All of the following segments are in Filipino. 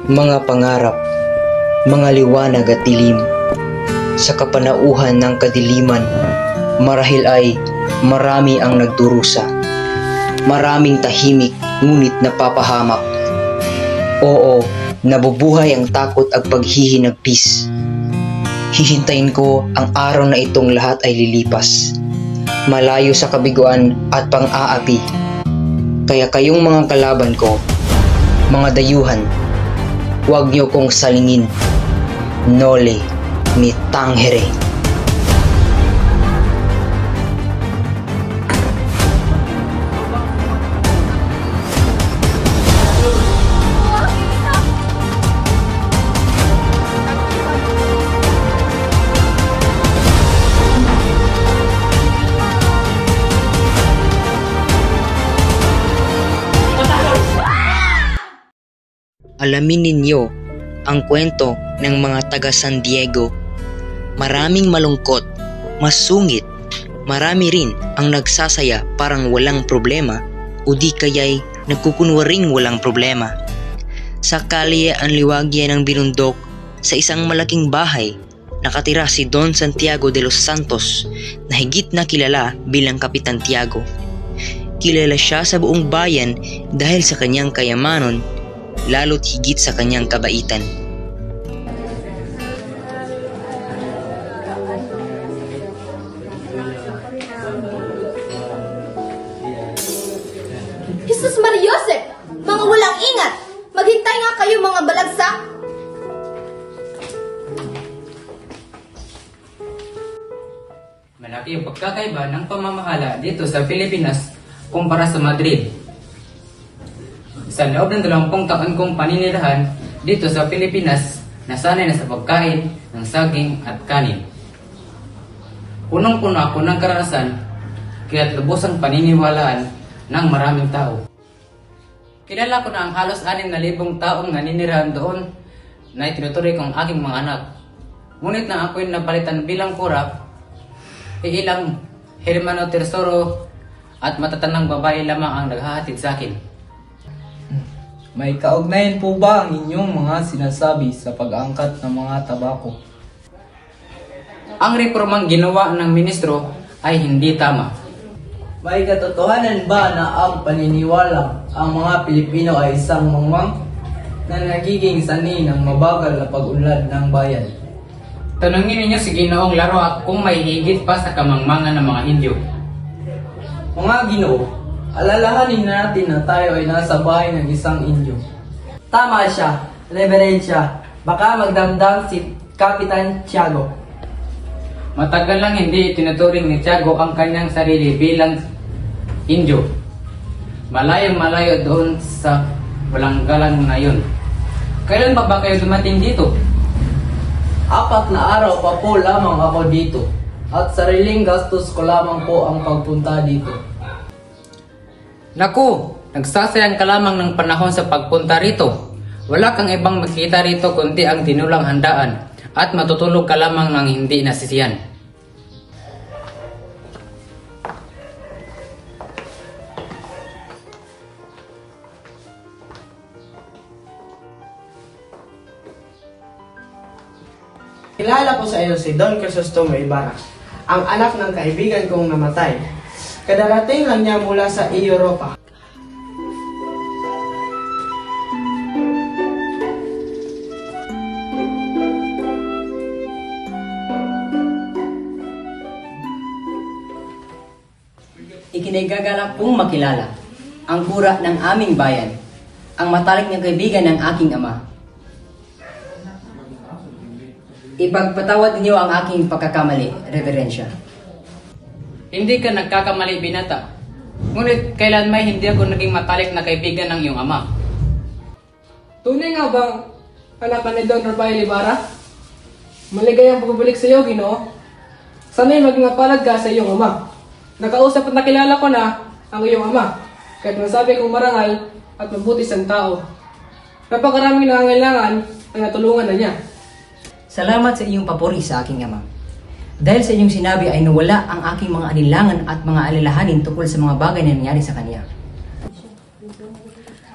mga pangarap, mga liwanag at dilim. Sa kapanauhan ng kadiliman, marahil ay marami ang nagdurusa. Maraming tahimik ngunit napapahamak. Oo, nabubuhay ang takot at paghihinagpis. Hihintayin ko ang araw na itong lahat ay lilipas, malayo sa kabiguan at pang-aapi. Kaya kayong mga kalaban ko, mga dayuhan, huwag niyo kong salingin. Noli me tangere. Alamin ninyo ang kwento ng mga taga San Diego. Maraming malungkot, masungit, marami rin ang nagsasaya parang walang problema o di kaya'y nagkukunwaring walang problema. Sa kalye ang liwagya ng binundok, sa isang malaking bahay, nakatira si Don Santiago de los Santos na higit na kilala bilang Kapitan Tiago. Kilala siya sa buong bayan dahil sa kanyang kayamanon, lalo't higit sa kanyang kabaitan. Jesus Maria Joseph! Mga walang ingat! Maghintay nga kayo mga balagsak! Malaki ang pagkakaiba ng pamamahala dito sa Pilipinas kumpara sa Madrid. Sa loob ng 20 taon kong paninirahan dito sa Pilipinas, nasanay na sa pagkain ng saging at kanin. Punong-puno ako ng karanasan, kaya't lubos ang paniniwalaan ng maraming tao. Kilala ko na ang halos 6,000 taong naninirahan doon na itinutuloy kong aking mga anak. Ngunit na ako'y napalitan bilang kurap, ilang Hermano Tersoro at matatanang babae lamang ang naghahatid sa akin. May kaugnayan po ba ang inyong mga sinasabi sa pag-angkat ng mga tabako? Ang reformang ginawa ng ministro ay hindi tama. May katotohanan ba na ang paniniwala ang mga Pilipino ay isang mangmang na nagiging sanhi ng mabagal na pag-unlad ng bayan? Tanungin ninyo si Ginoong Laroa kung may higit pa sa kamangmangan ng mga Indio. Mga Ginoo, alalahanin natin na tayo ay nasa bahay ng isang Indio. Tama siya, Reverensya. Baka magdamdam si Kapitan Tiago. Matagal lang hindi tinuturing ni Tiago ang kanyang sarili bilang Indio. Malayong-malayo doon sa walang galang na yun. Kailan pa ba kayo dumating dito? 4 na araw pa po lamang ako dito. At sariling gastos ko lamang po ang pagpunta dito. Naku, nagsasayang ka lamang ng panahon sa pagpunta rito. Wala kang ibang makita rito kundi ang tinulang handaan at matutulog ka lamang ng hindi nasisiyan. Kilala ko sa iyo si Don Crisostomo Ibarra, ang anak ng kaibigan kong namatay. Kadarating lang niya mula sa Europa. Ikinagagalak kong makilala ang kura ng aming bayan, ang matalik na kaibigan ng aking ama. Ipagpatawad niyo ang aking pagkakamali, Reverensya. Hindi ka nagkakamali, binata. Ngunit kailan may hindi ako naging matalik na kaibigan ng iyong ama. Tunay nga bang anak ka ni Don Rafael Ibarra? Maligayang pagbabalik sa iyo, Ginoo. Sana'y maging mapalad ka sa iyong ama. Nakausap at nakilala ko na ang iyong ama. Kahit masabi kong marangal at mabuti sa tao. Napakaraming nangangailangan ang natulungan na niya. Salamat sa iyong papuri sa aking ama. Dahil sa inyong sinabi ay nawala ang aking mga anilangan at mga alalahanin tungkol sa mga bagay na nangyari sa kanya.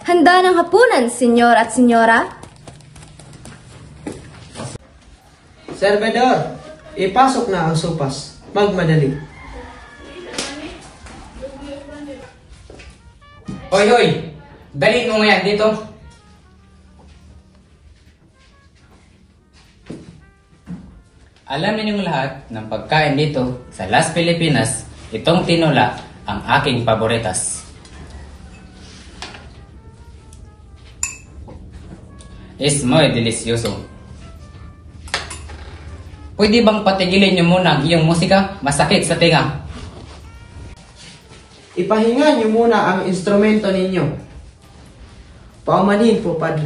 Handa ng hapunan, senyor at senyora? Servidor, ipasok na ang sopas. Magmadali. Hoy, hoy! Dali mo ngayon dito. Alam ninyong lahat ng pagkain dito sa Las Pilipinas, itong tinola ang aking paboritas. Es muy delicioso. Pwede bang patigilin niyo muna ang iyong musika? Masakit sa tinga. Ipahinga niyo muna ang instrumento ninyo. Paumanhin po, Padre.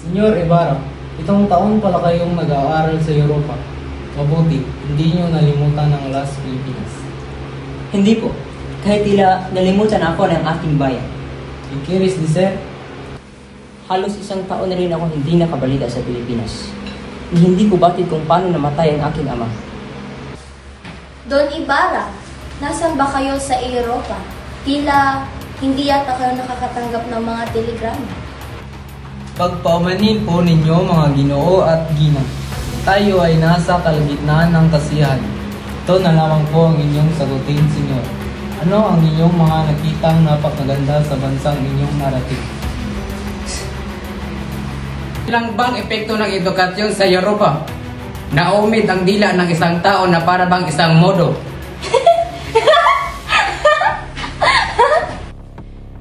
Senyor Ibarra, itong taon pala kayong nag-aaral sa Europa. Mabuti, hindi nyo nalimutan ang Las Pilipinas. Hindi po. Kahit tila nalimutan ako ng aking bayan. Ikiris di sir, Halos isang taon na rin ako hindi nakabalita sa Pilipinas. Hindi ko batid kung paano namatay ang aking ama. Don Ibarra, nasan ba kayo sa Europa? Tila hindi yata kayo nakakatanggap ng mga telegrama. Pagpaumanin po ninyo mga Ginoo at Ginang. Tayo ay nasa kalagitnaan ng kasiyahan. Ito na lamang po ang inyong sagutin, Senyor. Ano ang inyong mga nakitang napakaganda sa bansang inyong narating? Ilang bang epekto ng edukasyon sa Europa? Naumid ang dila ng isang tao na para bang isang modo.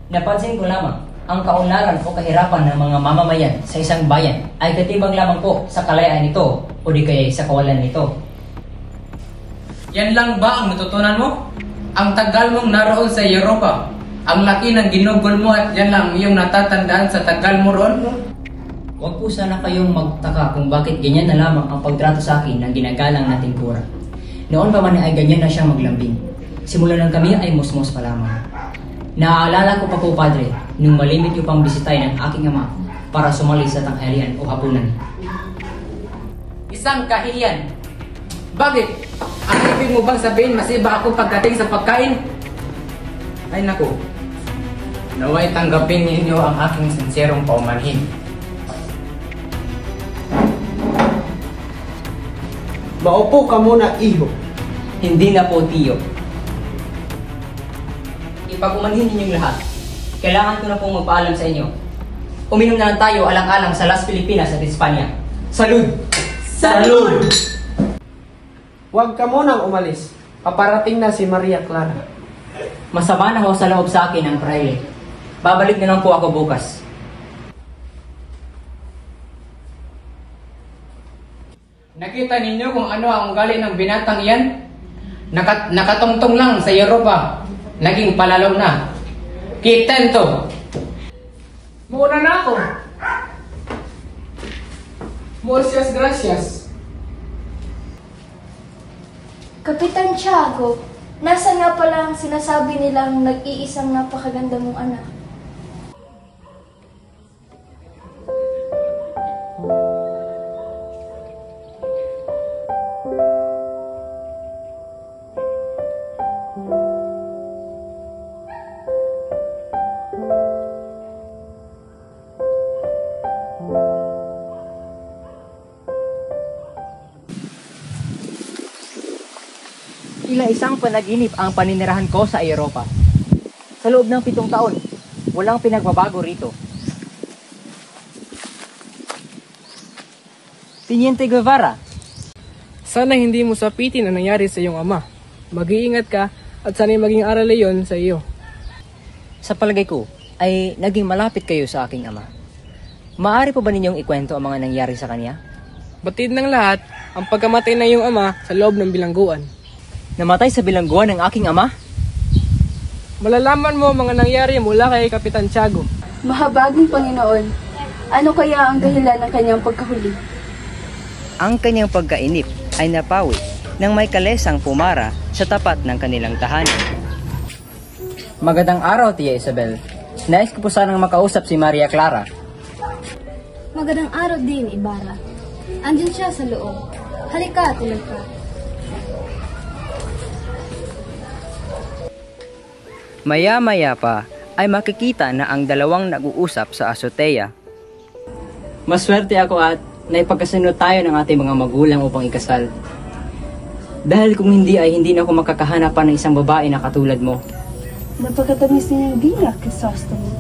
Napansin ko lamang, ang kaunlaran o kahirapan ng mga mamamayan sa isang bayan ay katimbang lamang po sa kalayaan nito o di kaya sa kawalan nito. Yan lang ba ang natutunan mo? Ang tagal mong naroon sa Europa. Ang laki ng ginugol mo at yan lang iyong natatandaan sa tagal mo roon? Huwag po sana kayong magtaka kung bakit ganyan na lamang ang pagtrato sa akin ng ginagalang nating kura. Noon pa man ay ganyan na siyang maglambing. Simula nang kami ay musmos pa lamang. Naaalala ko pa po, Padre, nung malimit yung pang bisitay ng aking ama para sumali sa tanghalian o hapunan. Isang kahiyan. Bakit? Ang ibig mo bang sabihin masiba ako pagdating sa pagkain? Ay naku. Naway tanggapin ninyo ang aking sinserong paumanhin. Maupo ka muna, iho. Hindi na po, Tiyo. Ipag-umanhin ninyong lahat. Kailangan ko na pong magpaalam sa inyo. Uminom na lang tayo alang-alang sa Las Pilipinas at Espanya. Salud! Salud! Huwag ka munang umalis. Paparating na si Maria Clara. Masama na ho sa loob sa akin ang praile. Babalik na lang po ako bukas. Nakita ninyo kung ano ang ugali ng binatang yan? Nakatungtong lang sa Europa. Naging palalaw na. Kitento! Muna na ako. Muchas gracias. Kapitan Tiago, nasa nga pala ang sinasabi nilang nag-iisang napakaganda mong anak? Tila isang panaginip ang paninirahan ko sa Europa. Sa loob ng 7 taon, walang pinagbabago rito. Teniente Guevara, Sana hindi mo sapitin ang nangyari sa iyong ama. Mag-iingat ka at sana'y maging aral iyon sa iyo. sa palagay ko ay naging malapit kayo sa aking ama. Maaari po ba ninyong ikwento ang mga nangyari sa kanya? Batid ng lahat, ang pagkamatay ng iyong ama sa loob ng bilangguan. Namatay sa bilangguan ng aking ama? Malalaman mo ang mga nangyari mula kay Kapitan Tiago. Mahabaging Panginoon, ano kaya ang dahilan ng kanyang pagkahuli? Ang kanyang pagkainip ay napawi nang may kalesang pumara sa tapat ng kanilang tahanan. Magandang araw, Tia Isabel. Nais ko po sanang makausap si Maria Clara. Magandang araw din, Ibarra. Andiyan siya sa loob. Halika, tulad ka. Maya-maya pa ay makikita na ang dalawang nag-uusap sa azotea. Maswerte ako at na ipagkasunod tayo ng ating mga magulang upang ikasal. Dahil kung hindi ay hindi na ako makakahanap pa ng isang babae na katulad mo. Napagkatamis niyang bira, Crisostomo.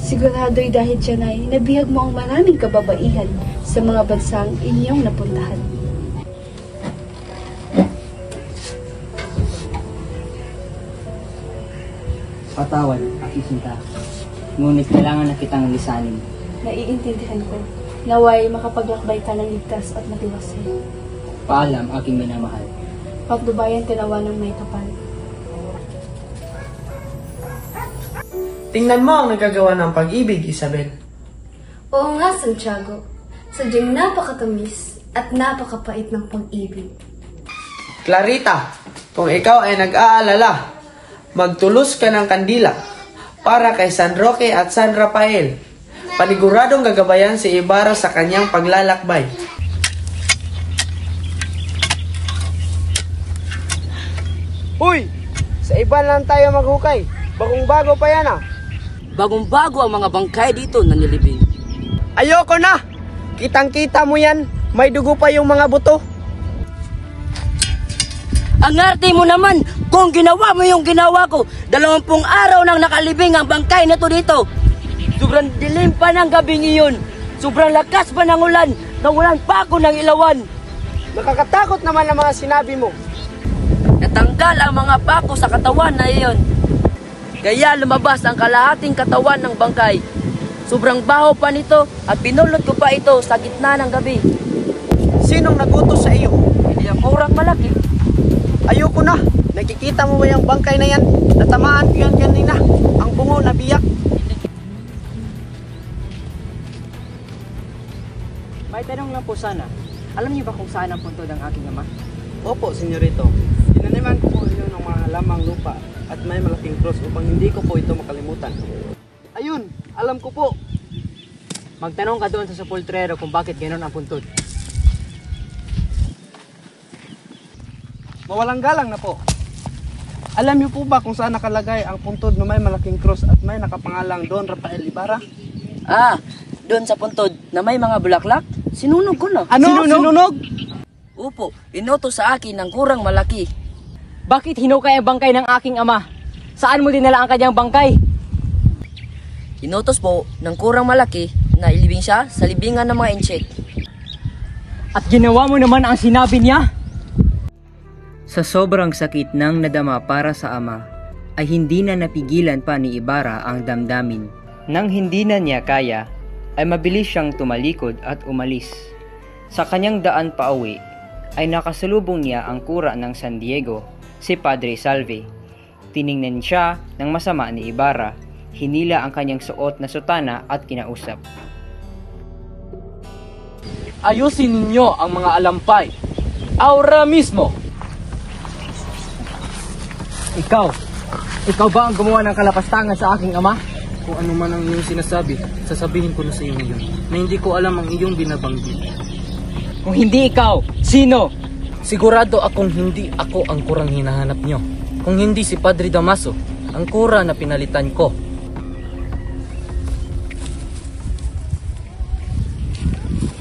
Sigurado'y dahil dyan ay nabihag mo ang maraming kababaihan sa mga bansang inyong napuntahan. Patawad, aking sinta. Ngunit kailangan na kitang lisanin. Naiintindihan ko. Naway makapaglakbay ka ng ligtas at matiwasay. Paalam, aking minamahal. Patnubayan tinawa ng may kapal. Tingnan mo ang nagagawa ng pag-ibig, Isabel. Oo nga, Santiago. Sadyang napakatamis at napakapait ng pag-ibig. Clarita, kung ikaw ay nag-aalala, magtulos ka ng kandila para kay San Roque at San Rafael. Paniguradong gagabayan si Ibarra sa kanyang paglalakbay. Uy! Sa iba lang tayo maghukay. Bagong-bago pa yan ah. Bagong-bago ang mga bangkay dito na nilibing. Ayoko na! Kitang-kita mo yan. May dugo pa yung mga buto. Ang arte mo naman kung ginawa mo yung ginawa ko. 20 araw nang nakalibing ang bangkay na to dito. Sobrang dilim pa ng gabing iyon. Sobrang lakas pa ng ulan. Nawalan pa ako ng ilawan. Nakakatakot naman ang mga sinabi mo. Natanggal ang mga pako sa katawan na iyon. Kaya lumabas ang kalahating katawan ng bangkay. Sobrang baho pa nito at pinulot ko pa ito sa gitna ng gabi. Sinong nagutos sa iyo? Hindi ang kurang malaki. Ayoko na. Nakikita mo ba yung bangkay na yan? Natamaan ko yan kanina. Ang bungo na biyak. May tanong lang po sana. Alam niyo ba kung saan ang puntod ng aking ama? Opo, senyorito. Tinaniman ko po inyo ng mga halamang lupa at may malaking cross upang hindi ko po ito makalimutan. Ayun, alam ko po. Magtanong ka doon sa sepultrero kung bakit ganoon ang puntod. Mawalang galang na po. Alam niyo po ba kung saan nakalagay ang puntod na may malaking cross at may nakapangalang Don Rafael Ibarra? Ah, doon sa puntod na may mga bulaklak? Sinunog ko na. Ano? Sinunog? Upo, inoto sa akin ng kurang malaki. Bakit hinukay ang bangkay ng aking ama? Saan mo dinala ang kanyang bangkay? Inutos po ng kurang malaki na ilibing siya sa libingan ng mga inchik. At ginawa mo naman ang sinabi niya? Sa sobrang sakit ng nadama para sa ama, ay hindi na napigilan pa ni Ibarra ang damdamin. Nang hindi na niya kaya, ay mabilis siyang tumalikod at umalis. Sa kanyang daan pa uwi, ay nakasalubong niya ang kura ng San Diego, si Padre Salve. Tiningnan siya ng masama ni Ibarra, hinila ang kanyang suot na sutana at kinausap. Ayusin ninyo ang mga alampay. Ahora mismo! Ikaw ba ang gumawa ng kalapastangan sa aking ama? Kung ano man ang iyong sinasabi, sasabihin ko na sa iyo ngayon na hindi ko alam ang iyong binabanggit. Kung hindi ikaw, sino? Sigurado akong hindi ako ang kurang hinahanap nyo. Kung hindi si Padre Damaso, ang kura na pinalitan ko.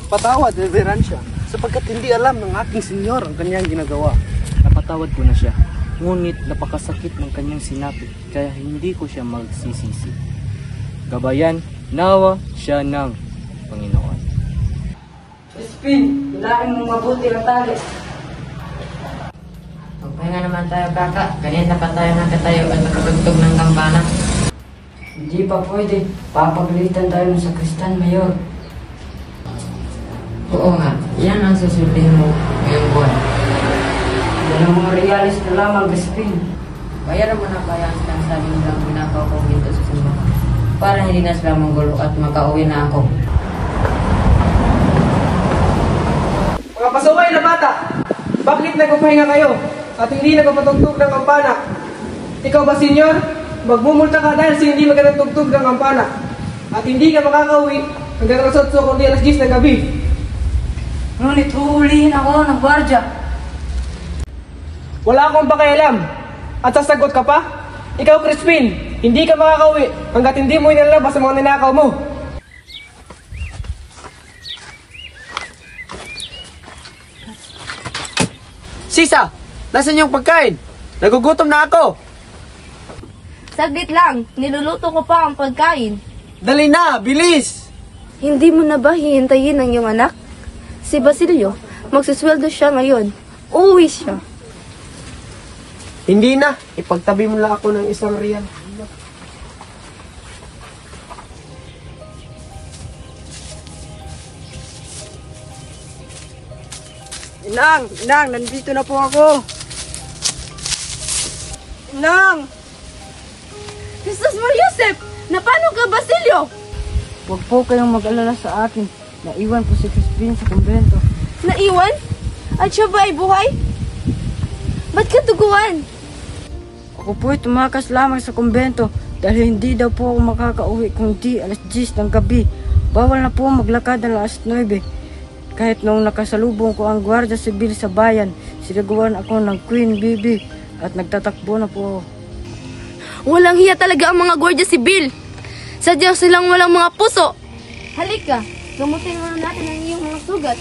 Patawad, Reverencia, sapagkat hindi alam ng aking senyor ang kanyang ginagawa. Napatawad ko na siya. Ngunit napakasakit ng kanyang sinabi, kaya hindi ko siya magsisisi. Gabayan, nawa siya ng Panginoon. Crispin, hilahin mong mabuti ang tali. Magpahinga naman tayo, kaka. Kanina pa tayo nakatayo at nakatugtog ng kampana. Hindi pa pwede. Papagalitan tayo ng sakristan, Mayor. Oo nga, yan ang susultihin mo ngayong buwan. Yan ang mga realis na lamang, Crispin. Bayaran mo na kaya ang sabi nilang pinakaw ko dito sa simbahan. Para hindi na sila manggulo at makauwi na ako. Mga pasaway na bata, bakit nagpapahinga kayo at hindi nagpapatugtog ng kampana? Ikaw ba, senyor? Magmumulta ka dahil sa hindi magkatugtog ng kampana. At hindi ka makakauwi hanggang alas 8 kundi alas 10 ng gabi. Ngunit huhulihin ako ng gwardya. Wala akong pakialam. At sasagot ka pa? Ikaw, Crispin, hindi ka makakauwi hanggat hindi mo inalabas sa mga ninakaw mo. Sisa, nasan yung pagkain? Nagugutom na ako. Saglit lang, niluluto ko pa ang pagkain. Dali na, bilis! Hindi mo na ba hihintayin ang iyong anak? Si Basilio, magsusweldo siya ngayon. Uuwi siya. Hindi na, ipagtabi mo lang ako ng isang riyan. Inang, nandito na po ako. Inang! Jesus Mariusep! Napano ka, Basilio? Huwag po kayong mag-alala sa akin. Naiwan po si Crispin sa kumbento. Naiwan? At siya ba ay buhay? Ba't ka tuguan? Ako po'y tumakas lamang sa kumbento dahil hindi daw po ako makakauwi kung di alas 10 ng gabi. Bawal na po maglakad alas 9. Kahit noong nakasalubong ko ang Gwardiya Sibil sa bayan, sinagawan ako ng Queen Bibi at nagtatakbo na po ako. Walang hiya talaga ang mga Gwardiya Sibil. Sadyang silang walang mga puso. Halika, gamutin muna natin ang iyong mga sugat.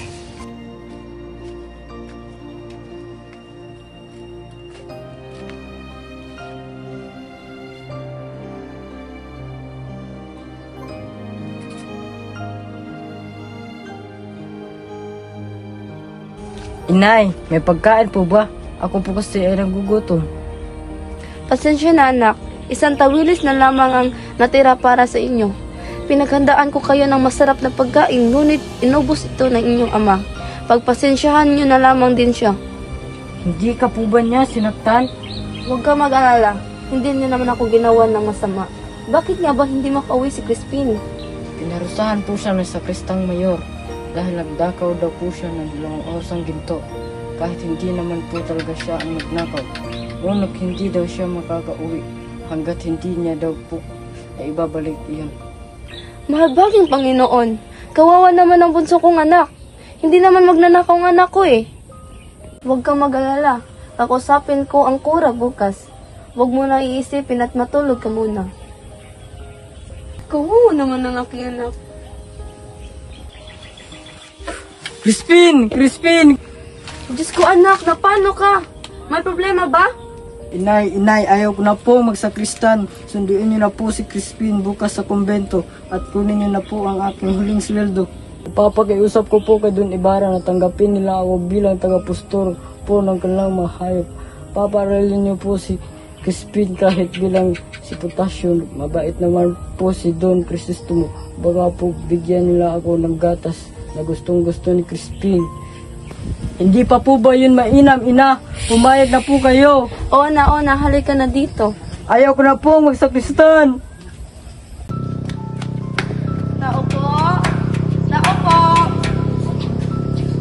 Inay, may pagkain po ba? Ako po kasi ay nagugutom. Pasensya na anak, isang tawilis na lamang ang natira para sa inyo. Pinaghandaan ko kayo ng masarap na pagkain, ngunit inubos ito ng inyong ama. Pagpasensyahan nyo na lamang din siya. Hindi ka po ba niya sinaktan? Huwag ka mag-alala, hindi niya naman ako ginawa ng masama. Bakit nga ba hindi makauwi si Crispin? Pinarusahan po siya ng sakristang mayor dahil nagdakaw daw po siya ng 2 orasang ginto. Kahit hindi naman po talaga siya ang nagnakaw. Ngunit hindi daw siya makakauwi hanggat hindi niya daw po ay ibabalik iyan. Mahabaging Panginoon, kawawa naman ang bunso kong anak. Hindi naman magnanakaw ang anak ko eh. Huwag kang mag-alala, kakusapin ko ang kura bukas. Huwag mo na iisipin at matulog ka muna. Kawawa naman ang aking anak. Crispin! Crispin! Diyos ko anak, napano ka? May problema ba? Inay, ayaw ko na po magsakristan. Sunduin niyo na po si Crispin bukas sa kumbento at kunin niyo na po ang aking huling sweldo. Papakiusap ko po kay Don Ibarra na tanggapin nila ako bilang tagapustor po ng kanilang mga hayop. Paparalin niyo po si Crispin kahit bilang si Potasio. Mabait naman po si Don Crisostomo. Baka po bigyan nila ako ng gatas na gustong-gusto ni Crispin. Hindi pa po ba yun mainam, ina? Pumayag na po kayo. Oo na, halika na dito. Ayaw ko na po magsakristan. Tao po.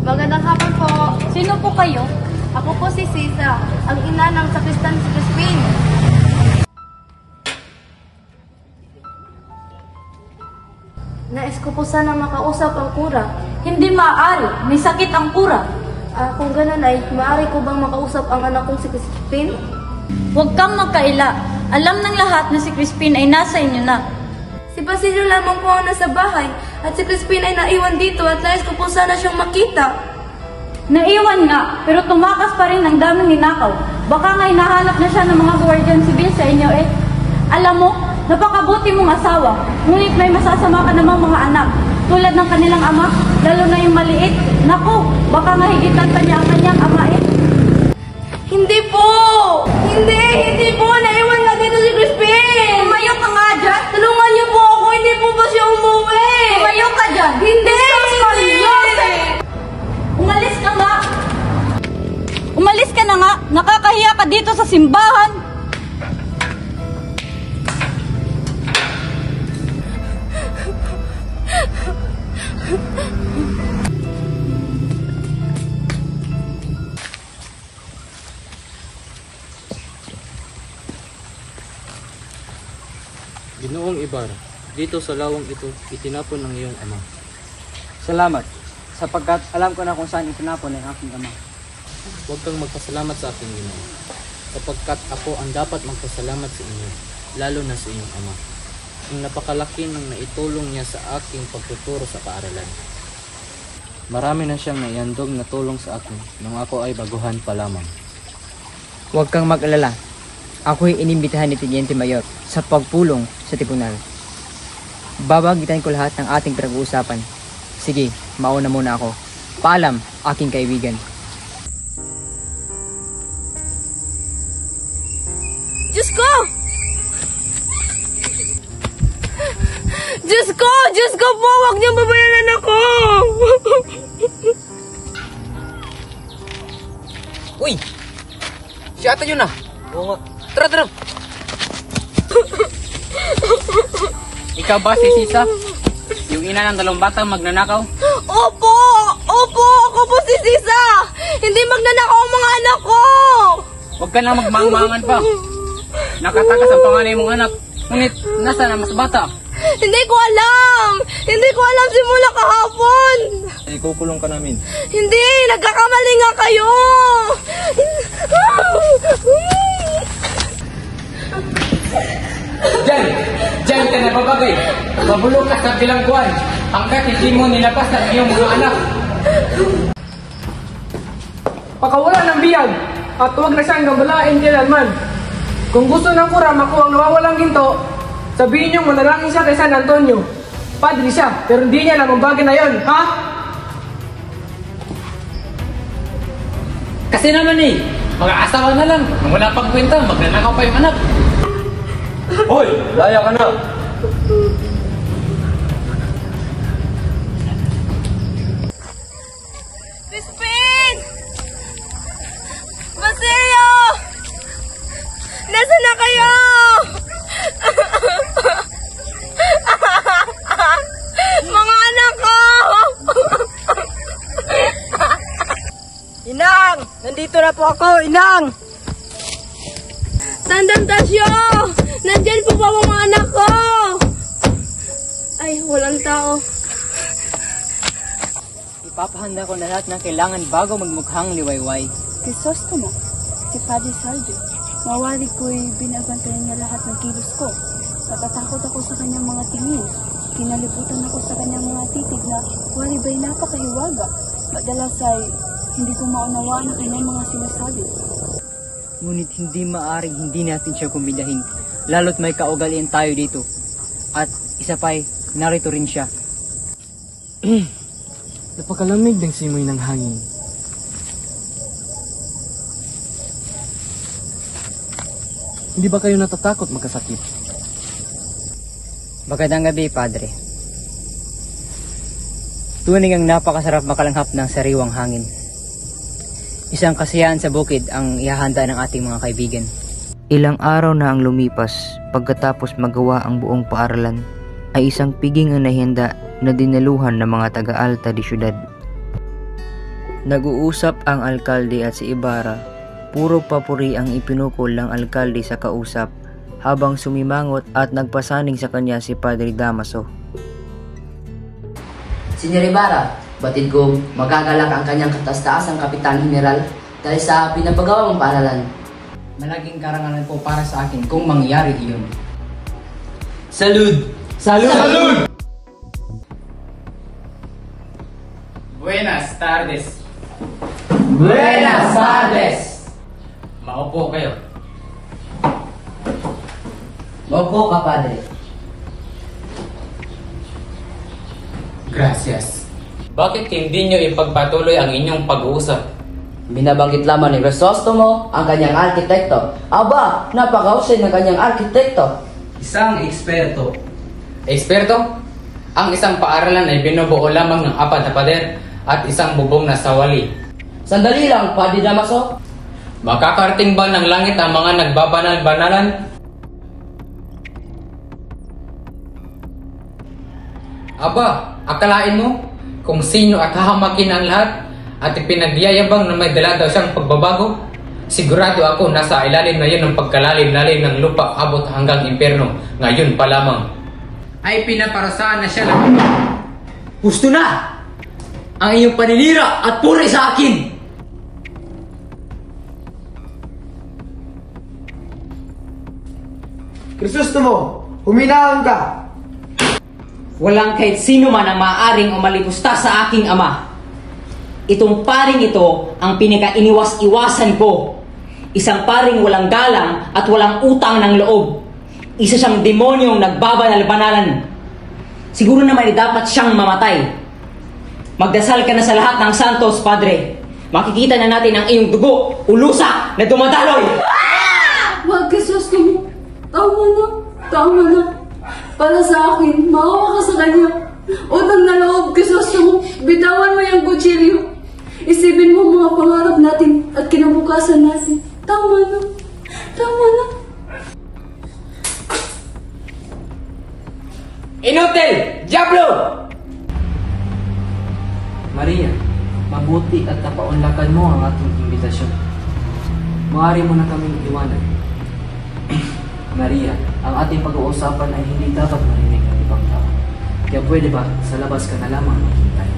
Magandang hapon po. Sino po kayo? Ako po si Sisa, ang ina ng sakristan si Crispin. Nais ko po sana makausap ang kura. Hindi maaari. May sakit ang kura. Kung ganun ay, maaari ko bang makausap ang anak kong si Crispin? Huwag kang magkaila. Alam ng lahat na si Crispin ay nasa inyo na. Si Basilio lamang po ang nasa bahay at si Crispin ay naiwan dito at nais ko po sana siyang makita. Naiwan nga, pero tumakas pa rin ang daming ninakaw. Baka nga hinahanap na siya ng mga guardian civil sa inyo eh. Alam mo, napakabuti mong asawa, ngunit may masasama ka namang mga anak. Tulad ng kanilang ama, lalo na yung maliit. Naku, baka nga higitan pa niya ang kanyang ama eh. Hindi po! Hindi po! Naiwan na dito si Crispin! Tumayo ka nga dyan! Tulungan niyo po ako! Hindi po ba siya umuwi? Tumayo ka dyan! Hindi! Umalis ka nga! Umalis ka na nga! Nakakahiya ka dito sa simbahan! Ginoong Ibarra, dito sa lawang ito, itinapon ng iyong ama. Salamat, sapagkat alam ko na kung saan itinapon ng aking ama. Huwag kang magpasalamat sa aking Ginoo, sapagkat ako ang dapat magpasalamat sa inyo, lalo na sa inyong ama. Ang napakalaki ng naitulong niya sa aking pagtuturo sa paaralan. Marami na siyang naihandog na tulong sa akin nung ako ay baguhan pa lamang. Huwag kang mag-alala. Ako'y inimbitahan ni Teniente Mayor sa pagpulong sa tribunal. Babagitan ko lahat ng ating pinag-uusapan. Sige, mauna muna ako. Paalam, aking kaibigan. Diyos ko! Diyos ko! Diyos ko po! Huwag niyong babayaran ako! Uy! Si ata yun ah! Oo nga. Tara, tara! Ikaw ba si Sisa? Yung ina ng dalawang batang magnanakaw? Opo! Opo! Ako po si Sisa! Hindi magnanakaw ang mga anak ko! Huwag ka na magmangmangan pa. Nakatakas ang panganay mong anak. Ngunit, nasa na mas bata? Hindi ko alam! Hindi ko alam simula kahapon! Ikukulong ka namin. Hindi! Nagkakamali nga kayo! Diyan! Diyan ka nababagay! Mabulok ka sa bilangguan hanggat hindi mo nilabas ang iyong mga anak! Pakawalan ng biyag at huwag na siyang gambalain kailanman. Kung gusto ng kura makuha ang nawawalang ginto, sabihin niyong manalangin siya kay San Antonio. Padre siya, pero hindi niya alam ang bagay na yon, ha? Kasi naman eh, mga asawa na lang. Nung wala pang kwenta, magnanakaw pa yung anak. Hoy! Laya ka na! Crispin! Basilio! Nasaan na kayo? Mga anak ko! Inang! Nandito na po ako, Inang! Tandang Tasyo! Nandyan po ba mga anak ko? Ay, walang tao. Ipapahanda ko na lahat ng kailangan bago magmukhang liwayway. Crisostomo, si Padre Sergio. Mawari ko'y binabantayan niya lahat ng kilos ko. Natatakot ako sa kanyang mga tingin. Kinalibutan ako sa kanyang mga titig na wari ba'y napakahiwaga. Madalas ay hindi ko maunawaan ang kanyang mga sinasabi. Ngunit hindi maaring hindi natin siya kumilahin. Lalo't may kaugalian tayo dito. At isa pa'y narito rin siya. Napakalamig ng simoy ng hangin. Hindi ba kayo natatakot magkasakit? Magandang gabi, Padre. Tunay ang napakasarap makalanghap ng sariwang hangin. Isang kasiyahan sa bukid ang ihahanda ng ating mga kaibigan. Ilang araw na ang lumipas pagkatapos magawa ang buong paaralan ay isang piging ang nahihanda na dinaluhan ng mga taga-alta di syudad. Nag-uusap ang alkalde at si Ibarra. Puro papuri ang ipinukol ng alkalde sa kausap habang sumimangot at nagpasaning sa kanya si Padre Damaso. Senyor Ibarra, batid kong magagalak ang kanyang kataas-taasang Kapitan General dahil sa pinapagawa mong paaralan. Malaking karangalan po para sa akin kung mangyari iyon. Salud! Salud! Salud! Buenas tardes. Buenas tardes! Maupo kayo. Maupo ka, Padre. Gracias. Bakit hindi nyo ipagpatuloy ang inyong pag-uusap? Binabanggit lamang ni Crisostomo ang kanyang arkitekto. Aba, napakahusay ng kanyang arkitekto. Isang eksperto. Eksperto? Ang isang paaralan ay binubuo lamang ng 4 na pader at isang bubong na sawali. Sandali lang, Padre Damaso. Makakarating ba ng langit ang mga nagbabanal-banalan? Aba, akalain mo kung sino at hahamakin ang lahat at ipinagyayabang na may dala daw siyang pagbabago? Sigurado ako nasa ilalim na yun ng pagkalalim-lalim ng lupa abot hanggang impyerno ngayon pa lamang. Ay pinaparusahan na siya ng... Gusto na! Ang iyong paninira at puri sa akin! Crisostomo, huminahon ka! Walang kahit sino man ang maaaring umalipusta sa aking ama. Itong paring ito ang pinaka-iniwas-iwasan ko. Isang paring walang galang at walang utang ng loob. Isa siyang demonyong nagbabanal-banalan. Siguro naman dapat siyang mamatay. Magdasal ka na sa lahat ng santos, Padre. Makikita na natin ang iyong dugo, ulusa na dumadaloy. Wag ka, Sostomo. Tama na. Tama na. Para sa akin, maawa ka sa kanya. Utang na loob ka, Sostomo. Bitawan mo yung kutsilyo. Isipin mo mga pangarap natin at kinabukasan natin. Tama na. Tama na. Inutil! Diablo! Maria, mabuti at napaunlakan mo ang ating imbitasyon. Maaari mo na kaming iwanan. Maria, ang ating pag-uusapan ay hindi dapat marinig ng ibang tao. Kaya pwede ba sa labas ka na lamang maghintay?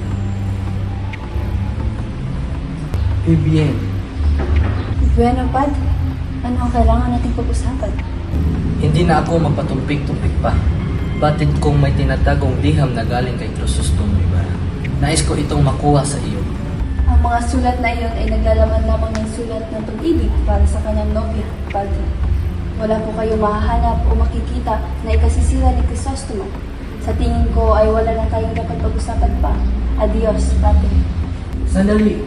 Bien. Bueno, Pad. Ano ang kailangan nating pag-usapan? Hindi na ako magpatumpik-tumpik pa. Batid kong may tinatagong liham na galing kay Crisostemo Ibarra. Nais ko itong makuha sa iyo. Ang mga sulat na iyon ay naglalaman lamang ng sulat ng pag-ibig para sa kanyang nobya, Padre. Wala po kayo mahahanap o makikita na ikasisira ni Crisostomo. Sa tingin ko ay wala na tayong dapat pag-usapan pa. Adios, Padre. Sandali.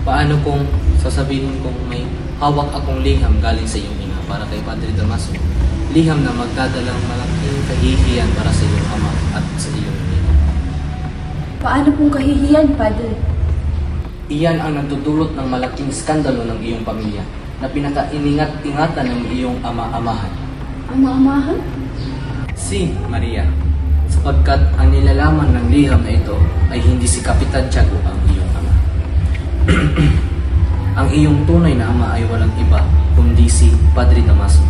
Paano kung sasabihin kong may hawak akong liham galing sa iyong ina para kay Padre Damaso? Liham na magdadalang malaking kahihiyan para sa iyong ama at sa iyong ina. Paano pong kahihiyan, Padre? Iyan ang nagdudulot ng malaking skandalo ng iyong pamilya na pinaka-iningat-ingatan ng iyong ama-amahan. Ama-amahan? Si Maria, sapagkat ang nilalaman ng liham na ito ay hindi si Kapitan Tiago ang iyong ama. Ang iyong tunay na ama ay walang iba kundi si Padre Damaso.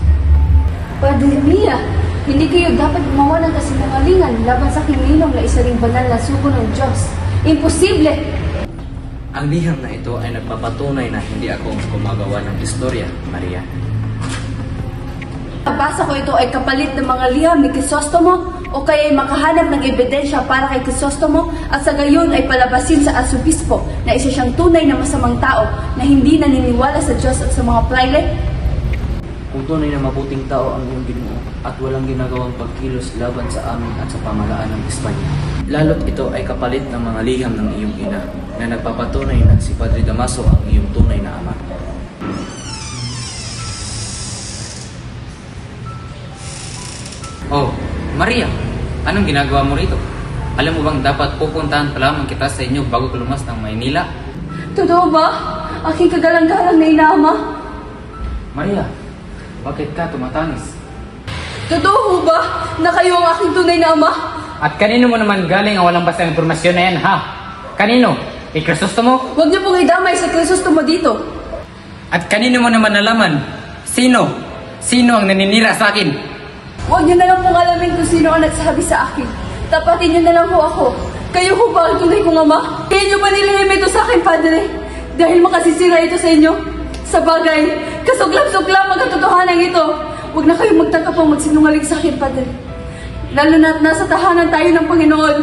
Padre Mia, hindi kayo dapat gumawa ng kasinungalingan laban sa kininong na isa ring banal na sugo ng Diyos. Imposible! Ang liham na ito ay nagpapatunay na hindi ako gumagawa ng istorya, Maria. Nabasa ko ito ay kapalit ng mga liham ni Crisostomo o kaya ay makahanap ng ebidensya para kay Crisostomo at sa gayon ay palabasin sa arsobispo na isa siyang tunay na masamang tao na hindi naniniwala sa Diyos at sa mga praile? Kung tunay na mabuting tao ang iyong Ginoo at walang ginagawang pagkilos laban sa amin at sa pamalaan ng Espanya, lalo't ito ay kapalit ng mga liham ng iyong ina na nagpapatunay na si Padre Damaso ang iyong tunay na ama. Oh, Maria, anong ginagawa mo rito? Alam mo bang dapat pupuntahan pa lamang kita sa inyo bago lumas ng Maynila? Totoo ba? Aking kagalang-galang na inaama? Maria, bakit ka tumatangis? Totoo ba na kayo ang aking tunay na ama? At kanino mo naman galing ang walang bastang impormasyon na yan, ha? Kanino? Kay Crisostomo? Huwag niyo pong idamay sa Crisostomo dito. At kanino mo naman nalaman? Sino? Sino ang naninira sa akin? Huwag niyo na lang pong alamin kung sino ang nagsabi sa akin. Tapatin niyo na lang po ako. Kayo po ba ang tunay kong ama? Kaya niyo ba nilihim ito sa akin, Padre? Dahil makasisira ito sa inyo? Sa bagay, kasuklam-suklam ang katotohanan ito. Huwag na kayong magtaka pang magsinungaling sa akin, Padre. Lalo na't nasa tahanan tayo ng Panginoon.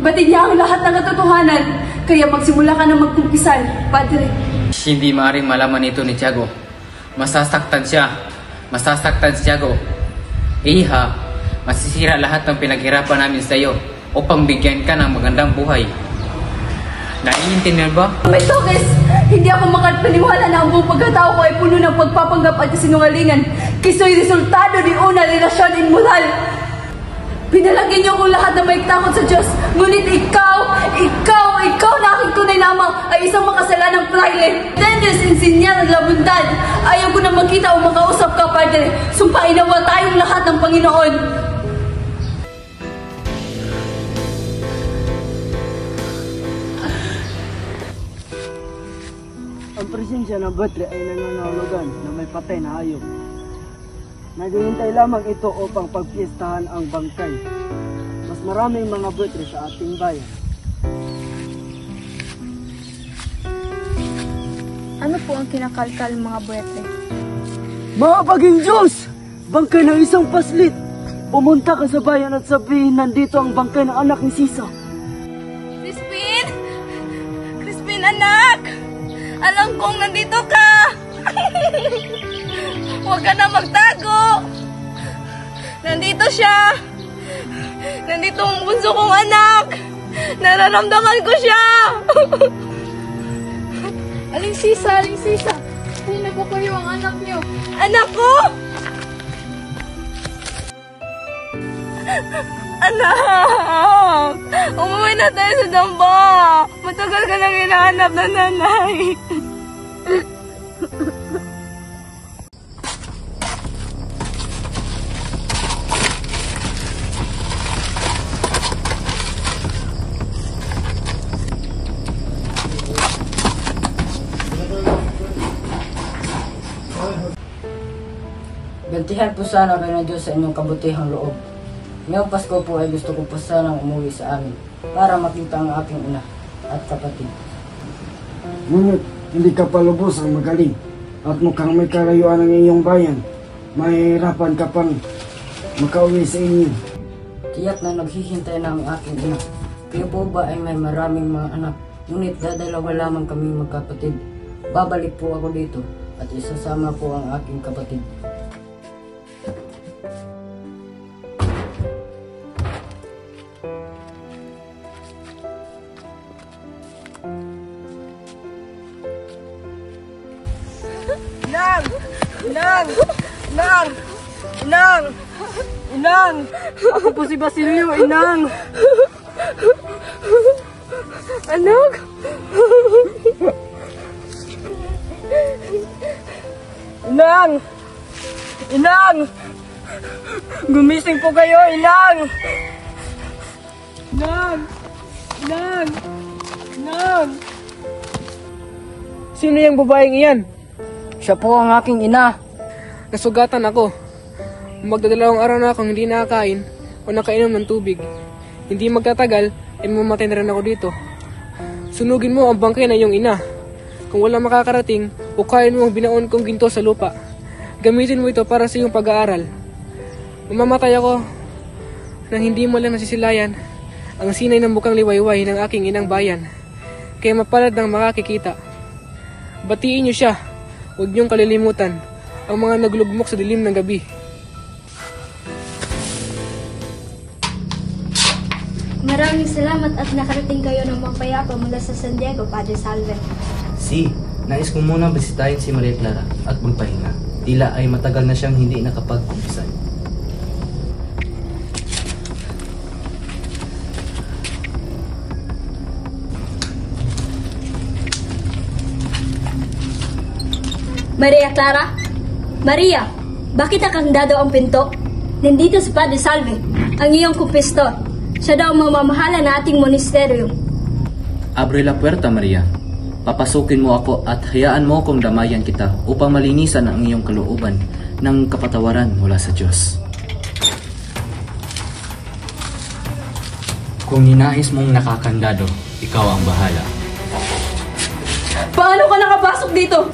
Batid niya ang lahat ng katotohanan. Kaya magsimula ka na magkumpisal, Padre. Hindi maaaring malaman ito ni Tiago. Masasaktan siya. Masasaktan si Tiago. Iha, masisira lahat ng pinaghirapan namin sa iyo upang bigyan ka ng magandang buhay. Naiintindihan ba? Betokes, hindi ako makapaniwala na ang buong pagkatao ko ay puno ng pagpapanggap at kasinungalingan. Kiso'y resultado ni una relasyon inmoral. Pinalagyan niyo kong lahat na may takot sa Diyos. Ngunit ikaw na aking tunay na ama ay isang makasalanang praile. Tendes enseñar la bondad. Ayaw ko na makita o makausap ka, Padre. Sumpain nawa tayong lahat ng Panginoon. Ang presensya ng Betre ay nangangahulugan na may patay na hayop. Naghihintay lamang ito upang pagpiestahan ang bangkay. Mas maraming mga Betre sa ating bayan. Ano po ang kinakalkal mga Betre? Mga paging Diyos! Bangkay ng isang paslit! Pumunta ka sa bayan at sabihin nandito ang bangkay ng anak ni Sisa. Crispin! Anak! Alam kong nandito ka! Huwag ka na magtago! Nandito siya! Nandito ang bunso kong anak! Nararamdaman ko siya! Aling Sisa! Hindi po kayo ang anak niyo. Anak ko! Anak! Umuwi na tayo sa damba! Matagal ka nang hinahanap na nanay! Gantihan po sana kayo ng Diyos sa inyong kabutihang loob. Ngayong Pasko po ay gusto ko po sanang umuwi sa amin para makita ang aking ina at kapatid. Ngunit hindi ka pa lubos ang magaling at mukhang may kalayuan ng iyong bayan. Mahirapan ka pang makauwi sa inyo. Tiyak na naghihintay na ang aking ina. Kayo po ba ay may maraming mga anak? Ngunit dadalawa lamang kami magkapatid. Babalik po ako dito at isasama po ang aking kapatid. Inang! Inang! Inang! Inang! Inang! Ako po si Basilio, Inang! Anak! Inang! Inang! Gumising po kayo, Inang! Inang! Inang! Inang! Sino yung babaeng iyan? Siya po ang aking ina. Nasugatan ako. Magdadalawang araw na akong hindi nakakain o nakainom ng tubig. Hindi magtatagal ay mamatay na rin ako dito. Sunugin mo ang bangkay na iyong ina. Kung walang makakarating, ukayin mo ang binaon kong ginto sa lupa. Gamitin mo ito para sa iyong pag-aaral. Mamamatay ako nang hindi mo lang nasisilayan ang sinay ng bukang liwayway ng aking inang bayan. Kaya mapalad ng makakikita. Batiin niyo siya. Huwag niyong kalilimutan ang mga naglugmok sa dilim ng gabi. Maraming salamat at nakarating kayo ng mapayapa mula sa San Diego, Padre Salve. Nais ko muna bisitahin si Maria Clara at magpahinga. Tila ay matagal na siyang hindi nakapag-kumpisal. Maria Clara? Maria, bakit nakangdado ang pinto? Nandito si Padre Salve, ang iyong kumpistor. Siya daw ang mamamahala na ating monasteryo. Abre la puerta, Maria. Papasukin mo ako at hayaan mo kong damayan kita upang malinisan ang iyong kalooban ng kapatawaran mula sa Diyos. Kung ninais mong nakakandado, ikaw ang bahala. Paano ka nakapasok dito?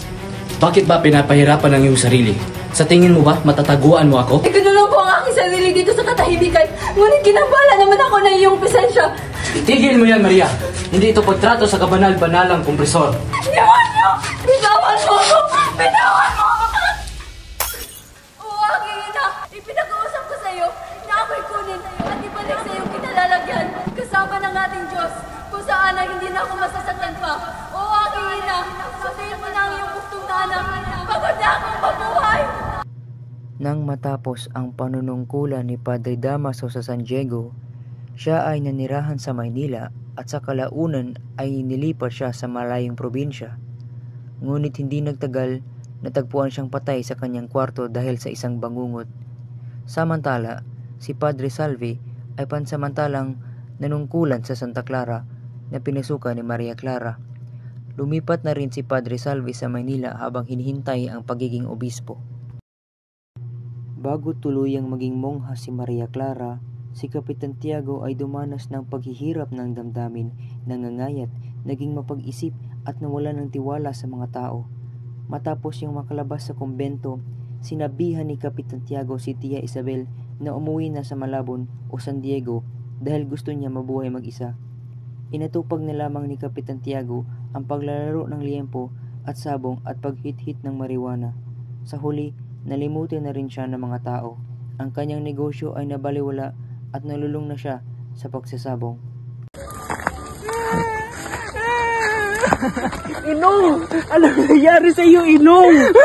Bakit ba pinapahirapan ang iyong sarili? Sa tingin mo ba matataguan mo ako? Ikinulong po ang aking sarili dito sa katahimikan. Ngunit kinabala naman ako ng iyong presensya. Itigil mo yan, Maria. Hindi ito pagtrato sa kabanal-banalang kompresor. Demonyo! Bitawan mo ako! Bitawan mo ako! Oo, aking ina, ipinag-uusap ko sa iyo na ako'y kunin at ibalik sa iyong kinalalagyan kasama ng ating Diyos kung saan ay hindi na ako masasaktan pa. Oo, aking ina, sundin mo na ang iyong bugtong na anak. Pagod na akong mabuhay! Nang matapos ang panunungkulan ni Padre Damaso sa San Diego, siya ay nanirahan sa Maynila at sa kalaunan ay nilipat siya sa malayong probinsya. Ngunit hindi nagtagal, natagpuan siyang patay sa kanyang kwarto dahil sa isang bangungot. Samantala, si Padre Salve ay pansamantalang nanungkulan sa Santa Clara na pinasukan ni Maria Clara. Lumipat na rin si Padre Salve sa Maynila habang hinihintay ang pagiging obispo. Bago tuluyang maging mongha si Maria Clara, si Kapitan Tiago ay dumanas ng paghihirap ng damdamin, nangangayat, naging mapag-isip at nawalan ng tiwala sa mga tao. Matapos siyang makalabas sa kumbento, sinabihan ni Kapitan Tiago si Tia Isabel na umuwi na sa Malabon o San Diego dahil gusto niya mabuhay mag-isa. Inatupag na lamang ni Kapitan Tiago ang paglalaro ng liempo at sabong at paghit-hit ng marijuana. Sa huli, nalimutin na rin siya ng mga tao. Ang kanyang negosyo ay nabaliwala at nalulung na siya sa pagsasabong. Inong! Anong nangyari sa iyo, Inong?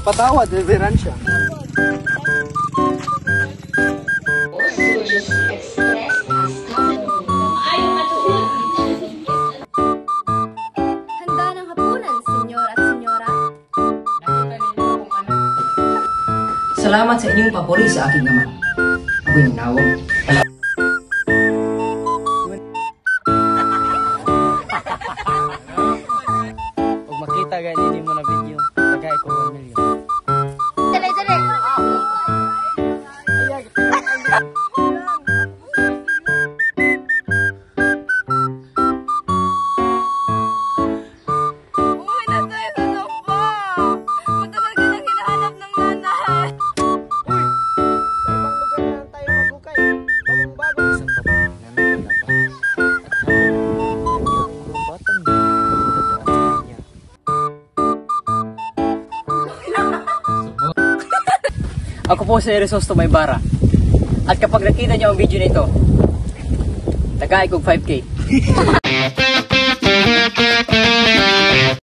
Patawad, reverensya. Handa ng hapunan, senyor at senyora. Salamat sa inyong papuri sa aking ama. Ako'y nanawag. Pag makita ganyan mo na video, tagay ko 1 million. Dali, dali. Uy, nasa ito na pa. Matagal ka nang hinahanap ng nanay. Ako po si Resosto Maybara. At kapag nakita niyo ang video nito, tagay kong 5K.